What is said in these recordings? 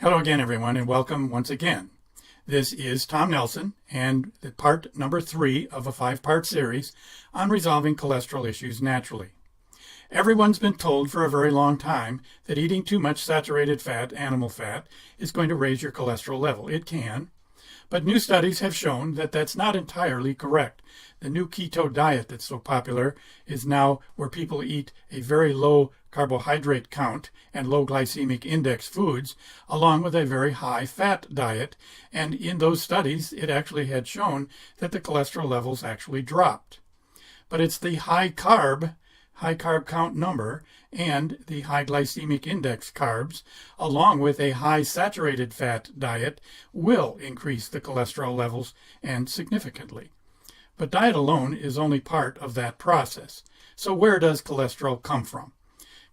Hello again, everyone, and welcome once again. This is Tom Nelson, and the part number 3 of a 5-part series on resolving cholesterol issues naturally. Everyone's been told for a very long time that eating too much saturated fat, animal fat, is going to raise your cholesterol level. It can, but new studies have shown that that's not entirely correct. The new keto diet that's so popular is now where people eat a very low carbohydrate count and low glycemic index foods, along with a very high fat diet. And in those studies, it actually had shown that the cholesterol levels actually dropped. But it's the high carb count number and the high glycemic index carbs, along with a high saturated fat diet, will increase the cholesterol levels and significantly. But diet alone is only part of that process. So where does cholesterol come from?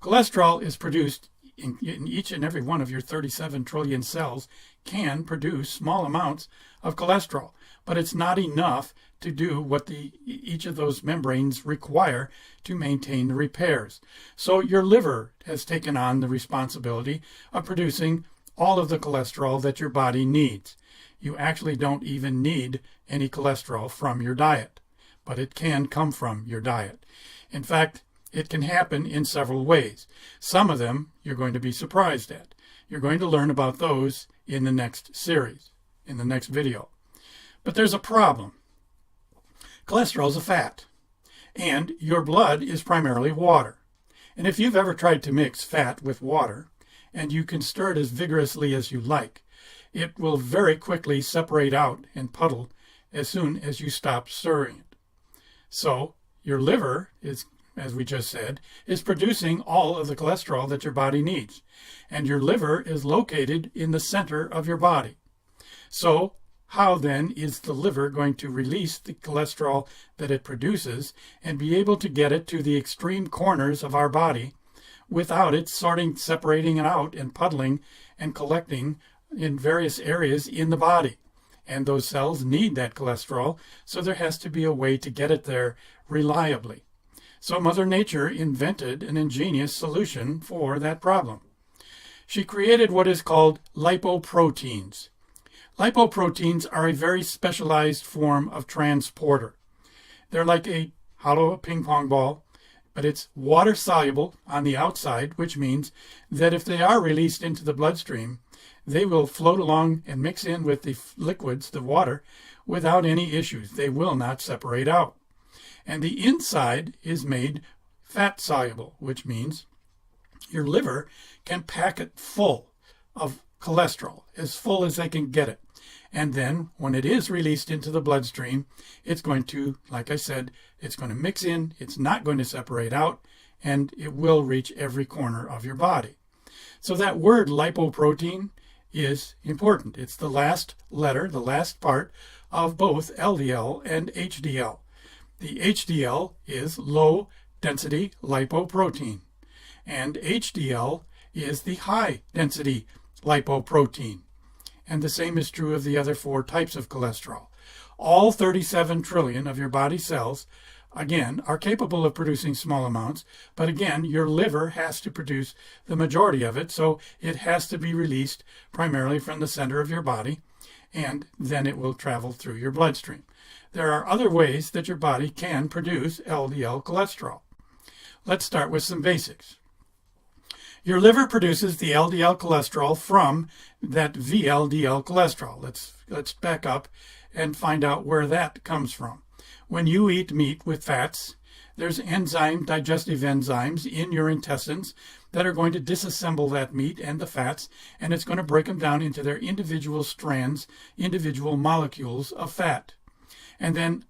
Cholesterol is produced in each and every one of your 37 trillion cells can produce small amounts of cholesterol, but it's not enough to do what each of those membranes require to maintain the repairs. So your liver has taken on the responsibility of producing all of the cholesterol that your body needs. You actually don't even need any cholesterol from your diet, but it can come from your diet. In fact, it can happen in several ways. Some of them you're going to be surprised at. You're going to learn about those in the next series, in the next video. But there's a problem. Cholesterol is a fat, and your blood is primarily water. And if you've ever tried to mix fat with water, and you can stir it as vigorously as you like, it will very quickly separate out and puddle as soon as you stop stirring it. So your liver is, as we just said, is producing all of the cholesterol that your body needs. And your liver is located in the center of your body. So how then is the liver going to release the cholesterol that it produces and be able to get it to the extreme corners of our body without it separating it out and puddling and collecting in various areas in the body? And those cells need that cholesterol, so there has to be a way to get it there reliably. So Mother Nature invented an ingenious solution for that problem. She created what is called lipoproteins. Lipoproteins are a very specialized form of transporter. They're like a hollow ping pong ball, but it's water soluble on the outside, which means that if they are released into the bloodstream, they will float along and mix in with the liquids, the water, without any issues. They will not separate out. And the inside is made fat soluble, which means your liver can pack it full of cholesterol, as full as they can get it. And then when it is released into the bloodstream, it's going to, like I said, it's going to mix in, it's not going to separate out, and it will reach every corner of your body. So that word lipoprotein is important. It's the last letter, the last part of both LDL and HDL. The HDL is low density lipoprotein, and HDL is the high density lipoprotein. And the same is true of the other 4 types of cholesterol. All 37 trillion of your body cells, again, are capable of producing small amounts, but again, your liver has to produce the majority of it, so it has to be released primarily from the center of your body, and then it will travel through your bloodstream. There are other ways that your body can produce LDL cholesterol. Let's start with some basics. Your liver produces the LDL cholesterol from that VLDL cholesterol. Let's back up and find out where that comes from. When you eat meat with fats, there's digestive enzymes in your intestines that are going to disassemble that meat and the fats, and it's going to break them down into their individual strands, individual molecules of fat. And then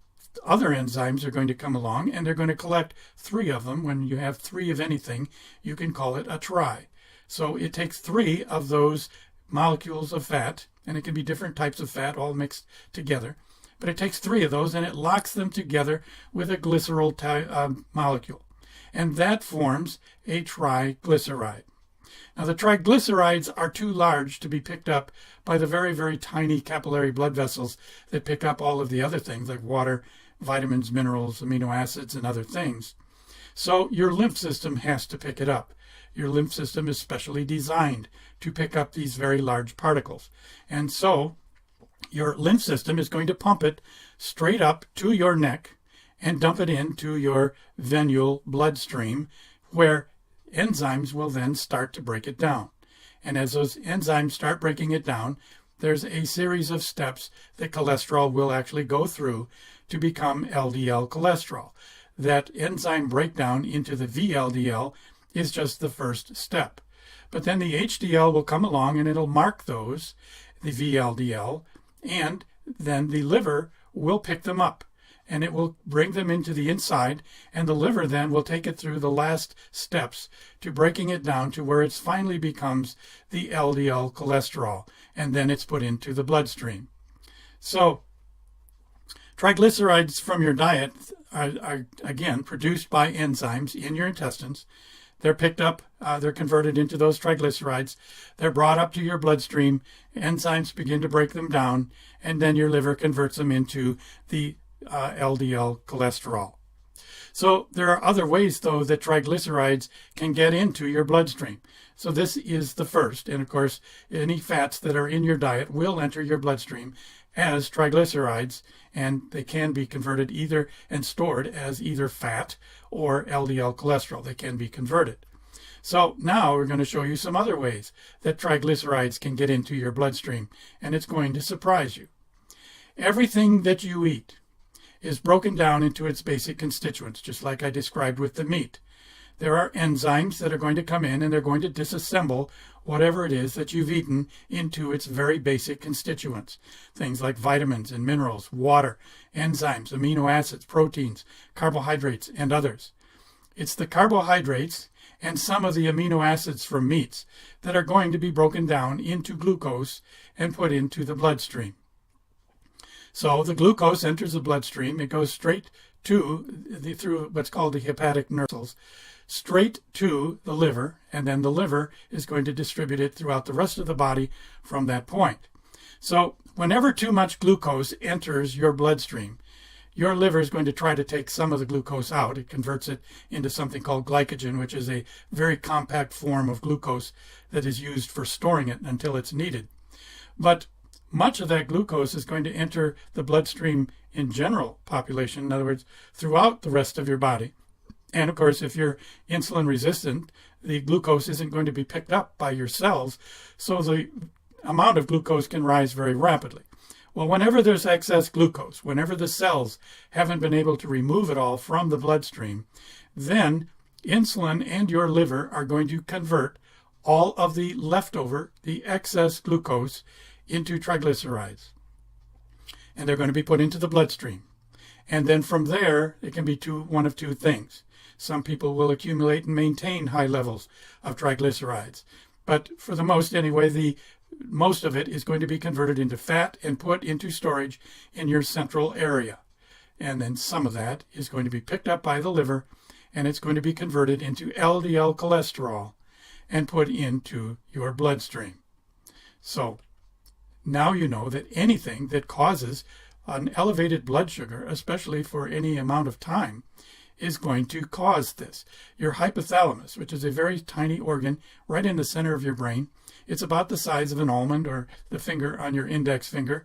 other enzymes are going to come along, and they're going to collect 3 of them. When you have 3 of anything, you can call it a tri. So it takes 3 of those molecules of fat, and it can be different types of fat all mixed together. But it takes 3 of those, and it locks them together with a glycerol molecule. And that forms a triglyceride. Now, the triglycerides are too large to be picked up by the very, very tiny capillary blood vessels that pick up all of the other things like water, vitamins, minerals, amino acids, and other things. So your lymph system has to pick it up. Your lymph system is specially designed to pick up these very large particles. And so your lymph system is going to pump it straight up to your neck and dump it into your venule bloodstream, where enzymes will then start to break it down. And as those enzymes start breaking it down, there's a series of steps that cholesterol will actually go through to become LDL cholesterol. That enzyme breakdown into the VLDL is just the first step. But then the HDL will come along and it'll mark those, the VLDL, and then the liver will pick them up and it will bring them into the inside, and the liver then will take it through the last steps to breaking it down to where it finally becomes the LDL cholesterol, and then it's put into the bloodstream. So triglycerides from your diet are again produced by enzymes in your intestines. They're picked up, they're converted into those triglycerides. They're brought up to your bloodstream. Enzymes begin to break them down, and then your liver converts them into the LDL cholesterol. So there are other ways, though, that triglycerides can get into your bloodstream. So this is the first. And of course, any fats that are in your diet will enter your bloodstream as triglycerides, and they can be converted either and stored as either fat or LDL cholesterol. They can be converted. So now we're going to show you some other ways that triglycerides can get into your bloodstream, and it's going to surprise you. Everything that you eat is broken down into its basic constituents, just like I described with the meat. There are enzymes that are going to come in and they're going to disassemble whatever it is that you've eaten into its very basic constituents. Things like vitamins and minerals, water, enzymes, amino acids, proteins, carbohydrates, and others. It's the carbohydrates and some of the amino acids from meats that are going to be broken down into glucose and put into the bloodstream. So the glucose enters the bloodstream. It goes straight through what's called the hepatic nerve cells, straight to the liver, and then the liver is going to distribute it throughout the rest of the body from that point. So whenever too much glucose enters your bloodstream, your liver is going to try to take some of the glucose out. It converts it into something called glycogen, which is a very compact form of glucose that is used for storing it until it's needed. But much of that glucose is going to enter the bloodstream in general population, in other words, throughout the rest of your body. And of course, if you're insulin resistant, the glucose isn't going to be picked up by your cells, so the amount of glucose can rise very rapidly. Well, whenever there's excess glucose, whenever the cells haven't been able to remove it all from the bloodstream, then insulin and your liver are going to convert all of the leftover, the excess glucose, into triglycerides. And they're going to be put into the bloodstream. And then from there, it can be one of two things. Some people will accumulate and maintain high levels of triglycerides. But for the most anyway, most of it is going to be converted into fat and put into storage in your central area. And then some of that is going to be picked up by the liver, and it's going to be converted into LDL cholesterol and put into your bloodstream. So now you know that anything that causes an elevated blood sugar, especially for any amount of time, is going to cause this. Your hypothalamus, which is a very tiny organ right in the center of your brain, it's about the size of an almond or the finger on your index finger,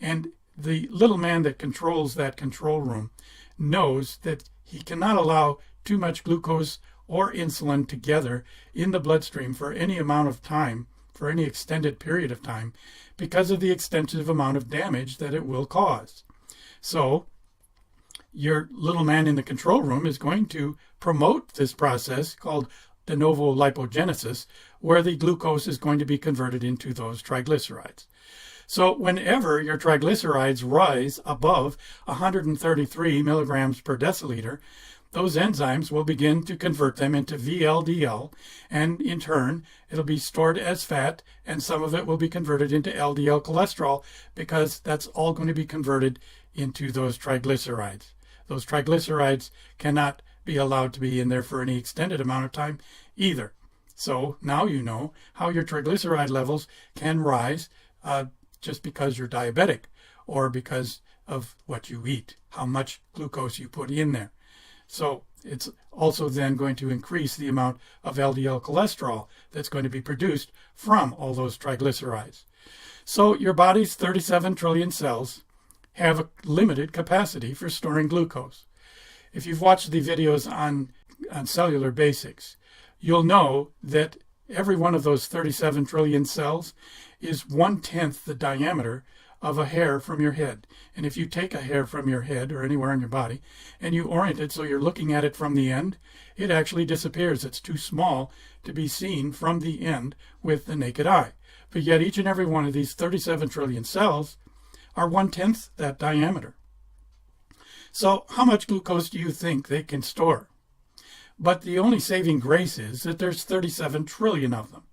and the little man that controls that control room knows that he cannot allow too much glucose or insulin together in the bloodstream for any amount of time, for any extended period of time, because of the extensive amount of damage that it will cause. So your little man in the control room is going to promote this process called de novo lipogenesis, where the glucose is going to be converted into those triglycerides. So whenever your triglycerides rise above 133 milligrams per deciliter, those enzymes will begin to convert them into VLDL, and in turn, it'll be stored as fat, and some of it will be converted into LDL cholesterol, because that's all going to be converted into those triglycerides. Those triglycerides cannot be allowed to be in there for any extended amount of time either. So now you know how your triglyceride levels can rise just because you're diabetic or because of what you eat, how much glucose you put in there. So it's also then going to increase the amount of LDL cholesterol that's going to be produced from all those triglycerides. So your body's 37 trillion cells have a limited capacity for storing glucose. If you've watched the videos on cellular basics, you'll know that every one of those 37 trillion cells is 1/10 the diameter of a hair from your head. And if you take a hair from your head or anywhere on your body and you orient it so you're looking at it from the end, it actually disappears. It's too small to be seen from the end with the naked eye. But yet each and every one of these 37 trillion cells are 1/10 that diameter. So how much glucose do you think they can store? But the only saving grace is that there's 37 trillion of them.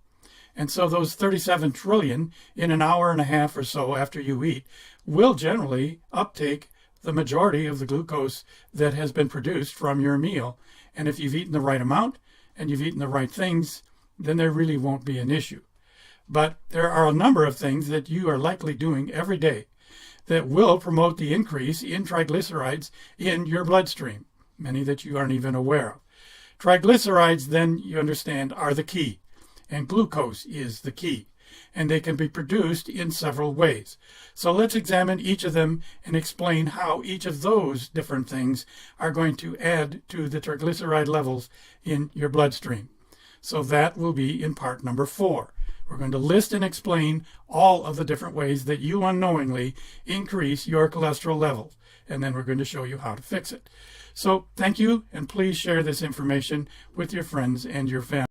And so those 37 trillion in an hour and a half or so after you eat will generally uptake the majority of the glucose that has been produced from your meal. And if you've eaten the right amount and you've eaten the right things, then there really won't be an issue. But there are a number of things that you are likely doing every day that will promote the increase in triglycerides in your bloodstream, many that you aren't even aware of. Triglycerides, then, you understand, are the key, and glucose is the key, and they can be produced in several ways. So let's examine each of them and explain how each of those different things are going to add to the triglyceride levels in your bloodstream. So that will be in part number 4. We're going to list and explain all of the different ways that you unknowingly increase your cholesterol levels, and then we're going to show you how to fix it. So thank you, and please share this information with your friends and your family.